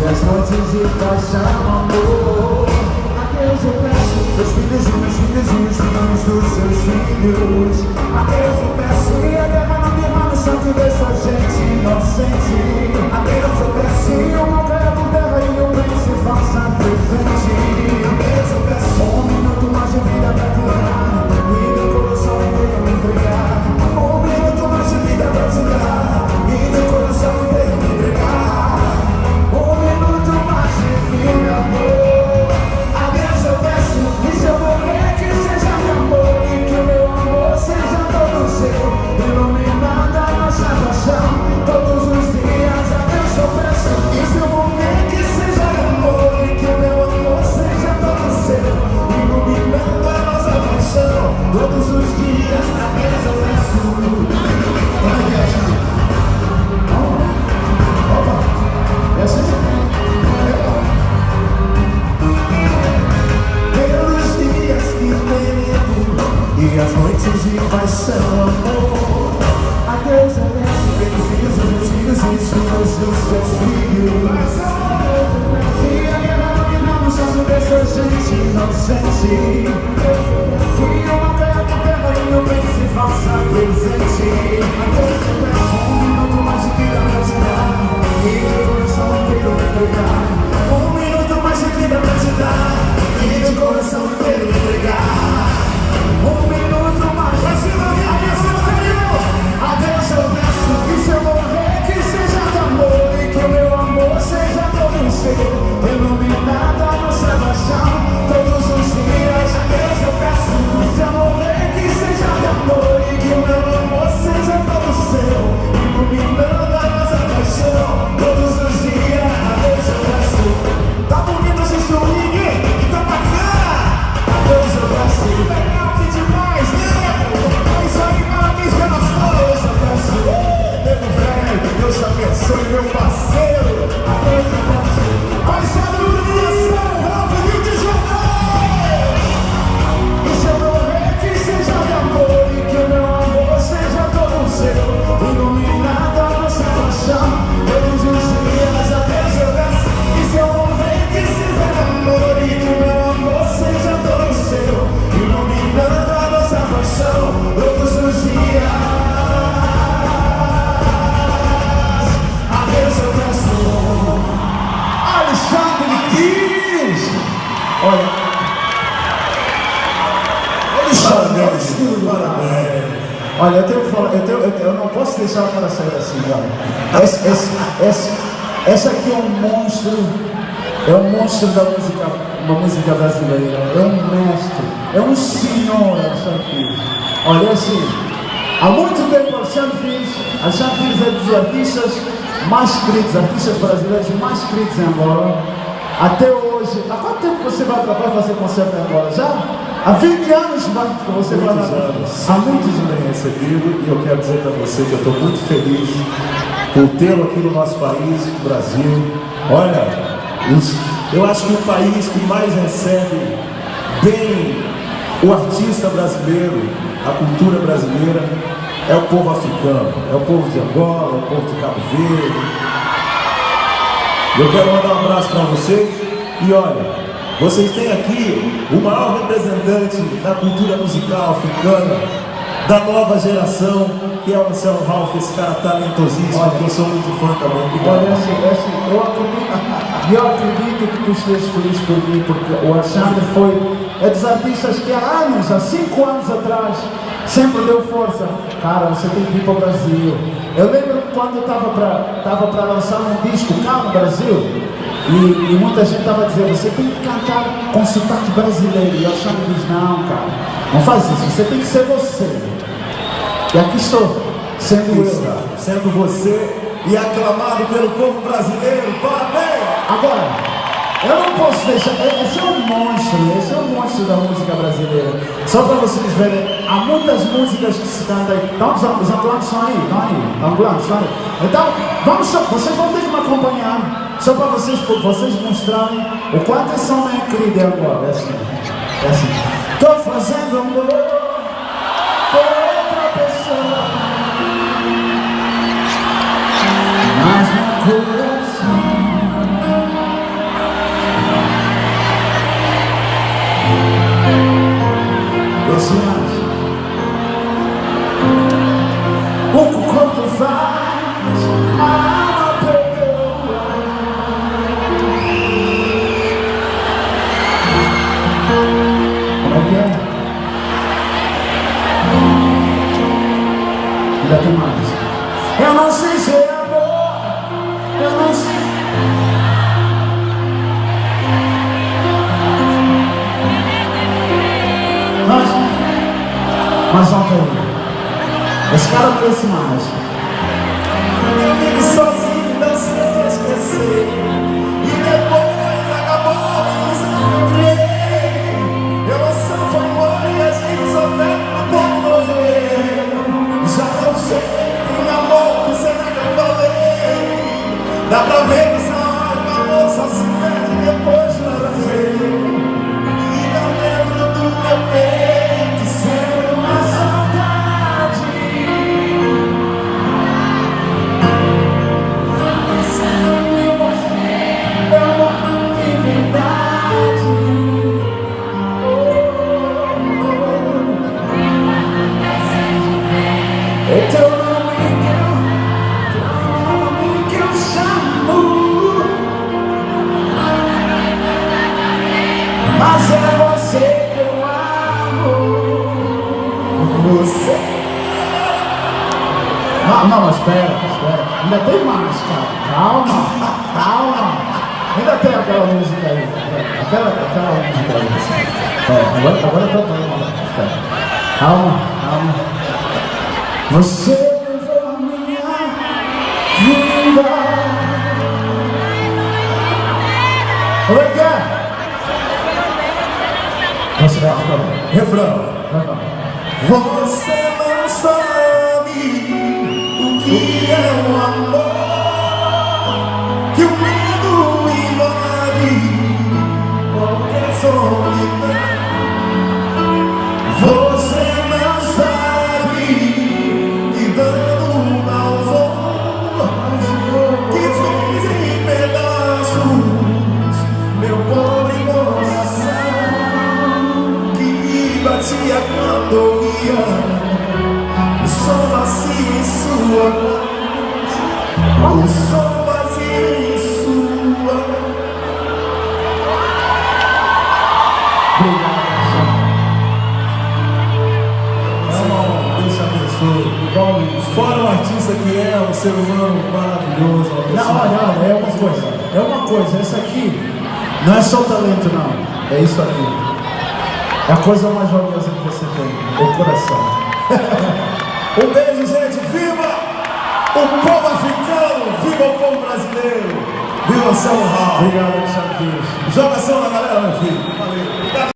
E as noites de paixão, amor. Adeus eu peço, meus filhos e meus filhos e os filhos dos seus filhos. Adeus eu peço, e a guerra não derrama o sangue dessa gente inocente. Adeus eu peço, e o mal caia por terra e o bem se faça presente. Adeus eu peço, minuto mais de vida pra te dar, e meu coração inteiro me entregar. Minuto mais de vida pra te dar, e meu coração inteiro me entregar. Minuto mais de vida, amor. Adeus eu peço, e se eu morrer que seja de amor, e que o meu amor seja todo seu, iluminando a nossa paixão todos os dias. Adeus eu peço, e se eu morrer que seja de amor, e que o meu amor seja todo seu, iluminando a nossa paixão todos os dias. Adeus eu peço. Como é que é, gente? Opa! É assim? Pelos dias que tempo e as noites de paixão, amor. Adeus eu peço pelos filhos, os filhos e os filhos dos seus filhos. E a guerra não nos chama dessa gente inocente. Que uma terra por terra e o bem se faça presente. Adeus eu peço minuto mais de vida pra te dar, e meu coração inteiro me entregar. Minuto mais de vida pra te dar, e meu coração inteiro me entregar. Minuto mais, vai se manter, adeus eu peço, que se eu morrer que seja de amor, e que o meu amor seja todo seu, iluminado a nossa paixão todos os dias. Adeus eu peço, que se eu morrer que seja de amor, e que o meu amor seja todo seu, iluminando a nossa paixão todos os dias. Adeus eu peço. Tá bonito esse swing? Tá bacana? Adeus eu peço. Legal que demais, né? É isso aí, parabéns pelas flores. Eu peço. Nego velho, Deus te abençoe, meu parceiro. Adeus eu peço. Vai ser a iluminação, Rafa Rio de Janeiro. E se eu morrer que seja de amor, e que o meu amor seja todo seu, iluminado a nossa paixão todos os dias. Adeus eu peço. E se eu morrer que seja de amor, e que o meu amor seja todo seu, iluminando a nossa paixão todos os dias. Adeus eu peço. Alexandre Pires. Olha, olha, eu tenho que falar, eu não posso deixar o cara sair assim, cara. Esse aqui é um monstro da música brasileira, é um mestre, é um senhor, Alexandre Pires. Olha, assim, há muito tempo Alexandre Pires é dos artistas mais queridos, artistas brasileiros mais queridos em Angola. Até hoje, há quanto tempo você vai fazer concerto em Angola? Já? Há 20 anos que você vai lá? Há muitos anos bem recebido, e eu quero dizer para você que eu estou muito feliz por tê-lo aqui no nosso país, no Brasil. Olha, eu acho que o país que mais recebe bem o artista brasileiro, a cultura brasileira, é o povo africano, é o povo de Angola, é o povo de Cabo Verde. Eu quero mandar um abraço para vocês e olha, vocês têm aqui o maior representante da cultura musical africana, da nova geração, que é o Anselmo Ralph, esse cara talentosíssimo, olha, que eu sou muito fã também. Olha, eu acredito que tu estejas feliz por mim, porque o Alexandre é dos artistas que há 5 anos atrás, sempre deu força. Cara, você tem que vir para o Brasil. Eu lembro quando eu estava para lançar um disco cá no Brasil, e muita gente estava dizendo, você tem que cantar com sotaque brasileiro. E o Alexandre diz, não, cara, não faz isso, você tem que ser você. E aqui estou, sendo você e aclamado pelo povo brasileiro. Parabéns! Agora, eu não posso deixar, esse é um monstro da música brasileira. Só para vocês verem, há muitas músicas que se cantam aí. Então, os angolanos estão aí, estão aí. Então, vocês vão ter que me acompanhar, só para vocês mostrarem o quanto esse homem é querido agora. É assim. Tô fazendo amor com outra pessoa, mas meu coração Mais alto aí. Esse cara merece mais. Eu vivo sozinho, não sei esquecer. E depois acabou me desencontrei. Emoção foi embora e a gente só deve morrer. Já não sei, meu amor, será que eu falei? Dá pra ver que essa hora o amor só se perde depois do prazer. E não lembro do meu peito, sempre uma saudade. É teu nome que eu chamo, mas é você que eu amo. Você. Não, mas espera. Ainda tem mais, cara. Calma. Ainda tem aquela música aí. Aquela música aí. Agora tá bom. Calma. Você levou a minha vida. Como é que é? Você vai ficar. Refrão. Você não sabe o que é o amor, que o medo invade qualquer solidão. Você não sabe que dano causou, que fez em pedaços meu pobre coração, que batia quando ouvia o som vazio em sua voz, o som vazio em sua voz. Deus te abençoe. Fora o artista que é, um ser humano maravilhoso, uma pessoa. Não, é uma coisa, essa aqui não é só talento, não, é isso aqui. É a coisa mais valiosa que você tem, o coração. Um beijo, gente. Viva o povo africano, viva o povo brasileiro, viva o São Raul. Obrigado, Alexandre. Joga som na galera, meu filho. Valeu.